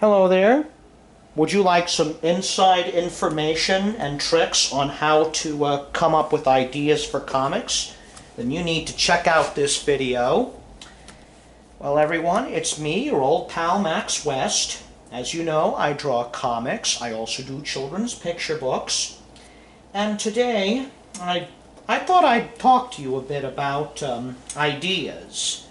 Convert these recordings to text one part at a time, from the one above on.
Hello there. Would you like some inside information and tricks on how to come up with ideas for comics? Then you need to check out this video. Well, everyone, it's me, your old pal Max West. As you know, I draw comics. I also do children's picture books. And today, I thought I'd talk to you a bit about ideas.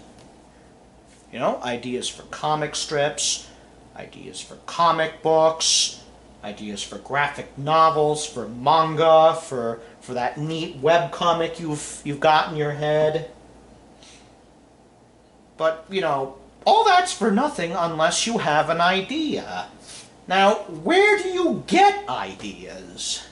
You know, ideas for comic strips, ideas for comic books, ideas for graphic novels, for manga, for that neat webcomic you've got in your head. But, you know, all that's for nothing unless you have an idea. Now, where do you get ideas?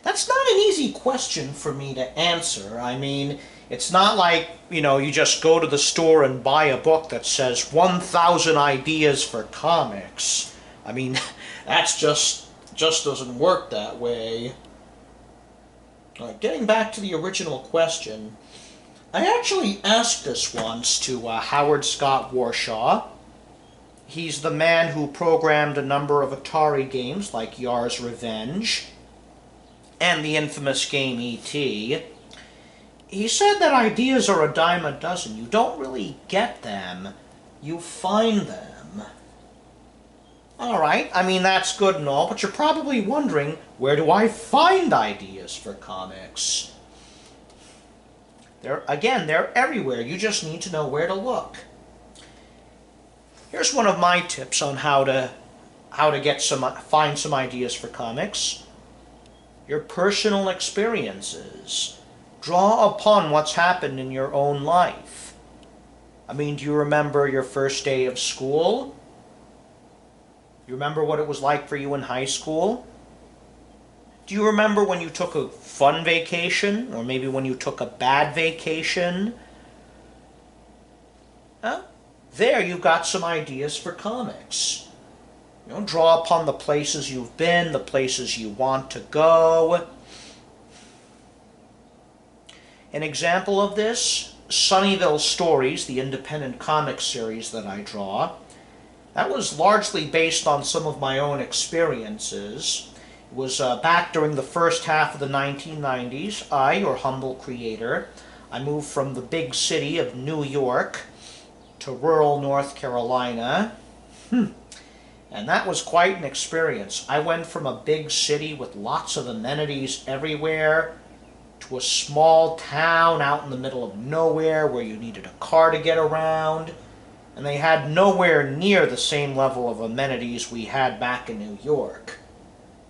That's not an easy question for me to answer. I mean, it's not like, you know, you just go to the store and buy a book that says 1,000 ideas for comics. I mean, that's just doesn't work that way. Getting back to the original question, I actually asked this once to Howard Scott Warshaw. He's the man who programmed a number of Atari games like Yar's Revenge and the infamous game E.T. He said that ideas are a dime a dozen. You don't really get them, you find them. Alright, I mean that's good and all, but you're probably wondering, where do I find ideas for comics? They're everywhere. You just need to know where to look. Here's one of my tips on how to find some ideas for comics. Your personal experiences. Draw upon what's happened in your own life. I mean, do you remember your first day of school? You remember what it was like for you in high school? Do you remember when you took a fun vacation? Or maybe when you took a bad vacation? There you've got some ideas for comics. You know, draw upon the places you've been, the places you want to go. An example of this, Sunnyvale Stories, the independent comic series that I draw. That was largely based on some of my own experiences. It was back during the first half of the 1990s. I, your humble creator, I moved from the big city of New York to rural North Carolina. And that was quite an experience. I went from a big city with lots of amenities everywhere to a small town out in the middle of nowhere where you needed a car to get around. And they had nowhere near the same level of amenities we had back in New York.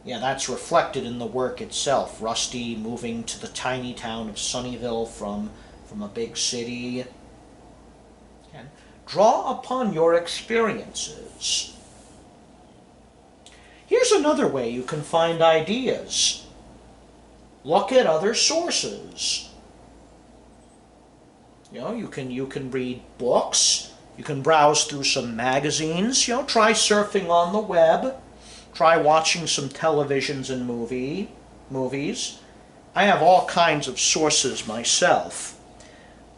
Yeah, that's reflected in the work itself. Rusty moving to the tiny town of Sunnyvale from a big city. And draw upon your experiences. Here's another way you can find ideas. Look at other sources. You know, you can read books. You can browse through some magazines. You know, try surfing on the web. Try watching some televisions and movies. I have all kinds of sources myself.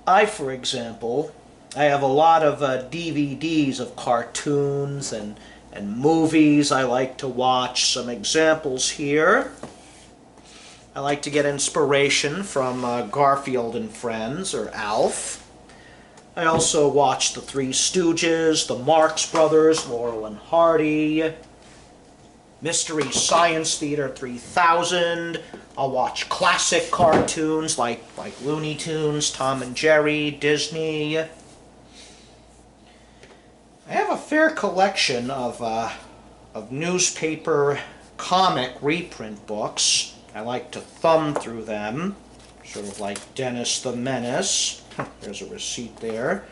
For example, I have a lot of DVDs of cartoons and movies I like to watch. Some examples here. I like to get inspiration from Garfield and Friends, or Alf. I also watch The Three Stooges, The Marx Brothers, Laurel and Hardy, Mystery Science Theater 3000. I'll watch classic cartoons like Looney Tunes, Tom and Jerry, Disney. I have a fair collection of newspaper comic reprint books. I like to thumb through them, sort of like Dennis the Menace. There's a receipt there.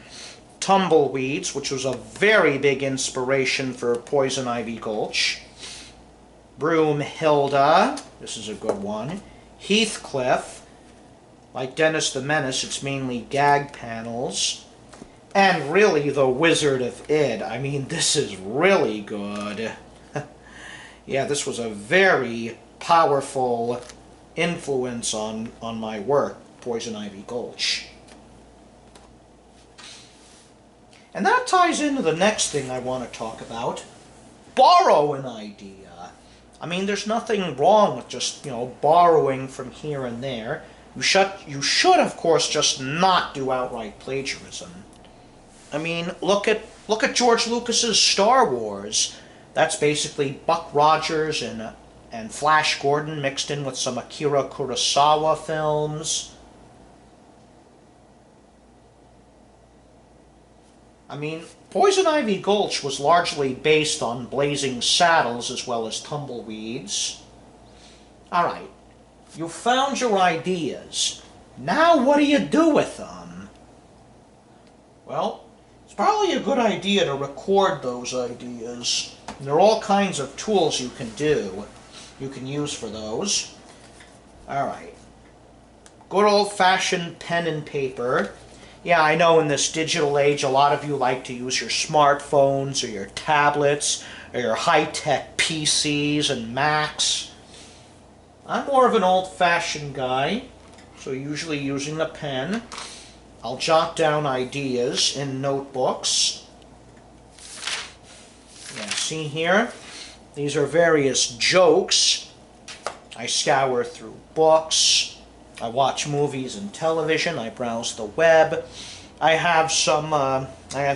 Tumbleweeds, which was a very big inspiration for Poison Ivy Gulch. Broomhilda, this is a good one. Heathcliff, like Dennis the Menace, it's mainly gag panels. And really, The Wizard of Id. I mean, this is really good. Yeah, this was a very powerful influence on my work, Poison Ivy Gulch. And that ties into the next thing I want to talk about. Borrow an idea. I mean, there's nothing wrong with just, borrowing from here and there. You should, of course, just not do outright plagiarism. I mean, look at George Lucas's Star Wars. That's basically Buck Rogers and Flash Gordon mixed in with some Akira Kurosawa films. I mean, Poison Ivy Gulch was largely based on Blazing Saddles as well as Tumbleweeds. Alright, you found your ideas. Now what do you do with them? Well, it's probably a good idea to record those ideas. There are all kinds of tools you can use for those. Alright. Good old-fashioned pen and paper. Yeah, I know in this digital age a lot of you like to use your smartphones or your tablets or your high-tech PCs and Macs. I'm more of an old-fashioned guy, so usually using a pen. I'll jot down ideas in notebooks. Yeah, see here? These are various jokes. I scour through books. I watch movies and television. I browse the web. I have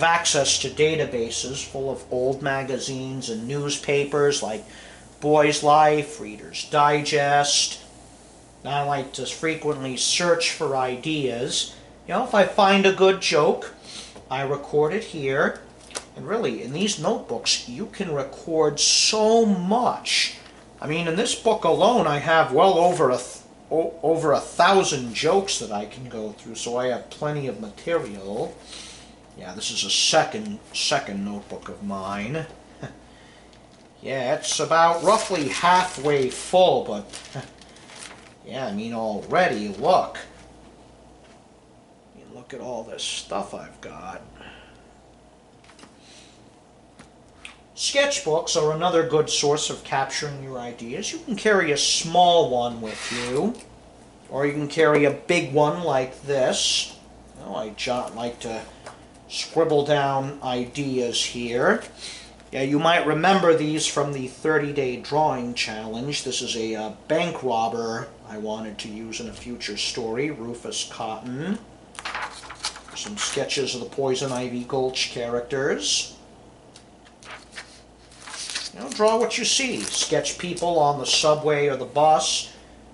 access to databases full of old magazines and newspapers like Boy's Life, Reader's Digest. I like to frequently search for ideas. If I find a good joke, I record it here. And really, in these notebooks, you can record so much. I mean, in this book alone, I have well over 1,000 jokes that I can go through, so I have plenty of material. Yeah, this is a second notebook of mine. Yeah, it's about roughly halfway full, but yeah, I mean, already, look. Look at all this stuff I've got. Sketchbooks are another good source of capturing your ideas. You can carry a small one with you, or you can carry a big one like this. I like to scribble down ideas here. Yeah, you might remember these from the 30-day drawing challenge. This is a bank robber I wanted to use in a future story, Rufus Cotton. Some sketches of the Poison Ivy Gulch characters. Draw what you see. Sketch people on the subway or the bus.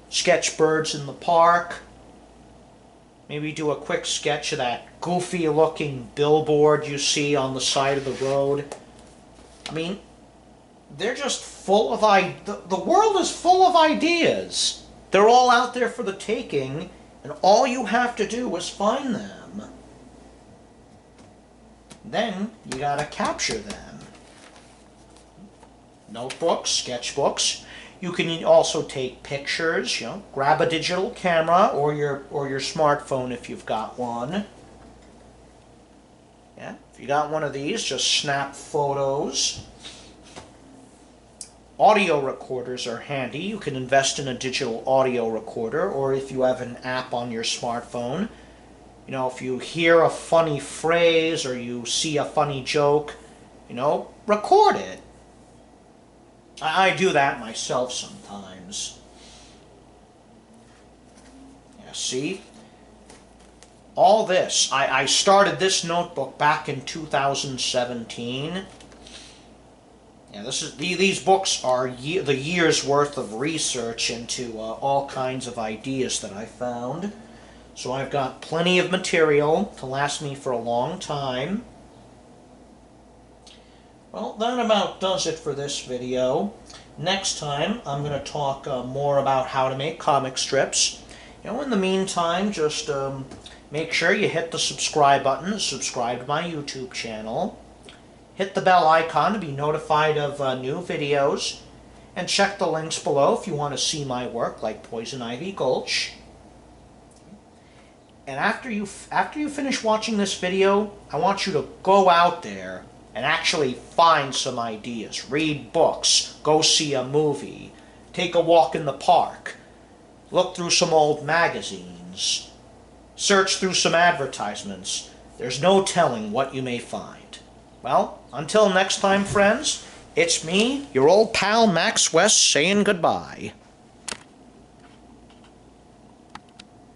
Sketch birds in the park. Maybe do a quick sketch of that goofy-looking billboard you see on the side of the road. I mean, they're just full of the world is full of ideas. They're all out there for the taking, and all you have to do is find them. Then you gotta capture them. Notebooks, sketchbooks. You can also take pictures. Grab a digital camera or your smartphone if you've got one. Yeah, if you got one of these, just snap photos. Audio recorders are handy. You can invest in a digital audio recorder, or if you have an app on your smartphone. If you hear a funny phrase or you see a funny joke, record it. I do that myself sometimes. Yeah, see? All this. I started this notebook back in 2017. Yeah, these books are the year's worth of research into all kinds of ideas that I found. So I've got plenty of material to last me for a long time. Well, that about does it for this video. Next time, I'm going to talk more about how to make comic strips. In the meantime, just make sure you hit the subscribe button to subscribe to my YouTube channel. Hit the bell icon to be notified of new videos. And check the links below if you want to see my work, like Poison Ivy Gulch. And after you finish watching this video, I want you to go out there and actually find some ideas. Read books, go see a movie, take a walk in the park, look through some old magazines, search through some advertisements, There's no telling what you may find. Well, until next time, friends, it's me, your old pal Max West, saying goodbye.